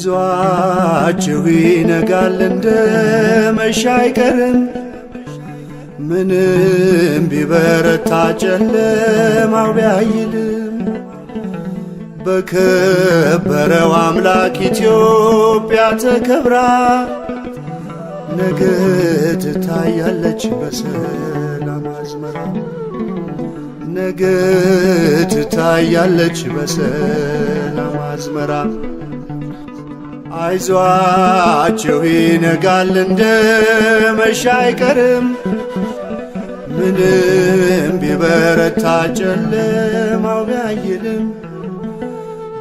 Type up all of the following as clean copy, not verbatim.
አይዟችሁ ይነጋል እንደመሸ አይቀርም፣ ምንም ቢበረታ ጨለማው ቢያይልም። በከበረው አምላክ ኢትዮጵያ ተከብራ ነገ ትታያለች በሰላም አዝመራ። ነገ ትታያለች በሰላም አዝመራ። አይዟችሁ ይነጋል እንደመሸ አይቀርም፣ ምንም ቢበረታ ጨለማው ቢያይልም።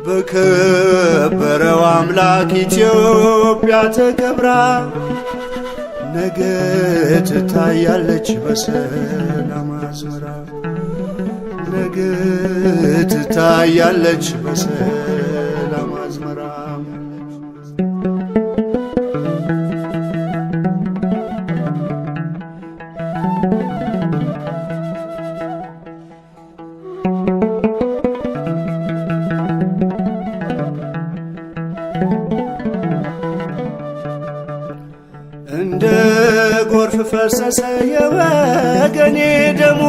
በከበረው አምላክ ኢትዮጵያ ተከብራ ነገ ትታያለች በሰላም አዝመራ። ነገ ትታያለች በሰላም አዝመራ። እንደ ጎርፍ ፈሰሰ የወገኔ ደሙ፣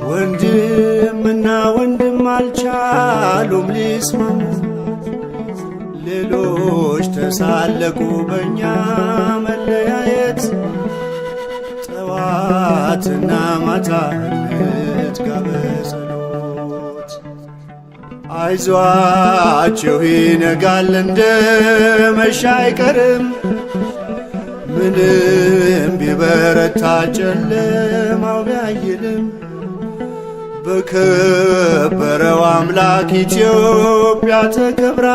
ወንድምና ወንድም አልቻሉም ሊስማሙ። ሌሎች ተሳለቁ በእኛ መለያየት፣ ጠዋትና ማታ እንትጋ በጸሎት። አይዟችሁ ይነጋል እንደመሸ አይቀርም፣ ምንም ቢበረታ ጨለማው ቢያይልም። በከበረው አምላክ ኢትዮጵያ ተከብራ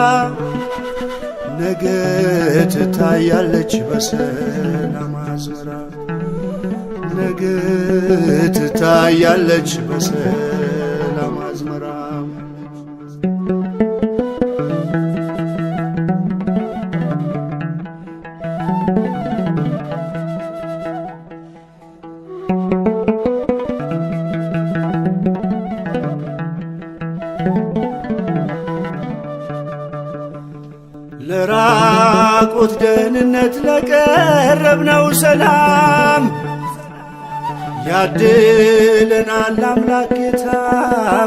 ነገ ትታያለች በሰላም አዝመራ። ነገ ትታያለች በሰላም አዝመራ። ለራቁት ደህንነት ለቀረብነው ሰላም ያድለናል አምላክ ጌታ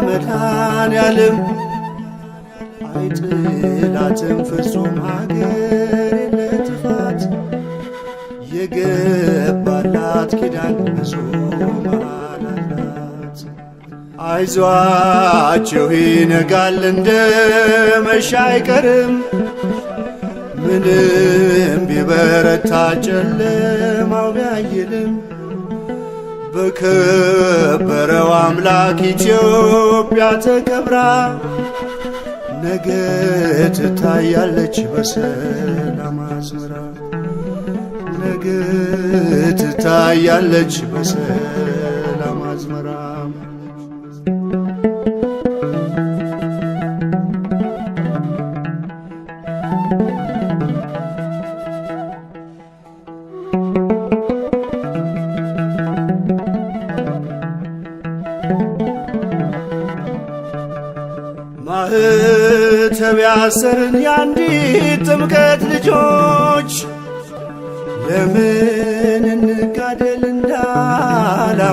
መድኃኔዓለም። አይጥላትም ፍጹም ሀገር የለጥፋት፣ የገባላት ኪዳን ብዙ መሃል አላት። አይዟችሁ ይነጋል እንደመሸ አይቀርም፣ ምንም ቢበረታ ጨለማው ቢያይልም። በከበረው አምላክ ኢትዮጵያ ተከብራ ነገ ትታያለች በሰላም አዝመራ። ነገ ትታያለች በሰላም አዝመራ። ማኅተብ ያሰርን የአንዲት ጥምቀት ልጆች፣ ለምን እንጋደል እንዳላዋቂዎች?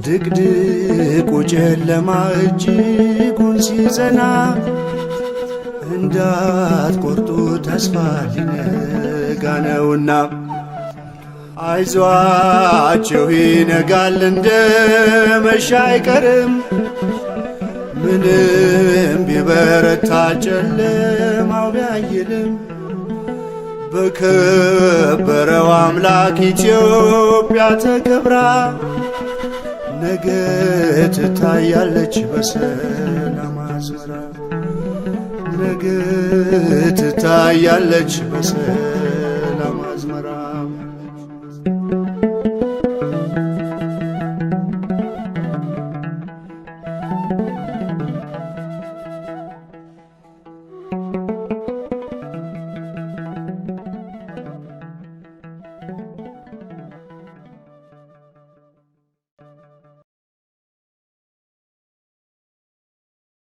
ድቅድቁ ጨለማ እጅጉን ሲጸና፣ እንዳትቆርጡ ተስፋ ሊነጋ ነውና። አይዟችሁ ይነጋል እንደመሸ አይቀርም፣ ምንም ቢበረታ ጨለማው ቢያይልም። በከበረው አምላክ ኢትዮጵያ ተከብራ ነገ ትታያለች በሰላም አዝመራ ነገ ትታያለች በሰላም አዝመራ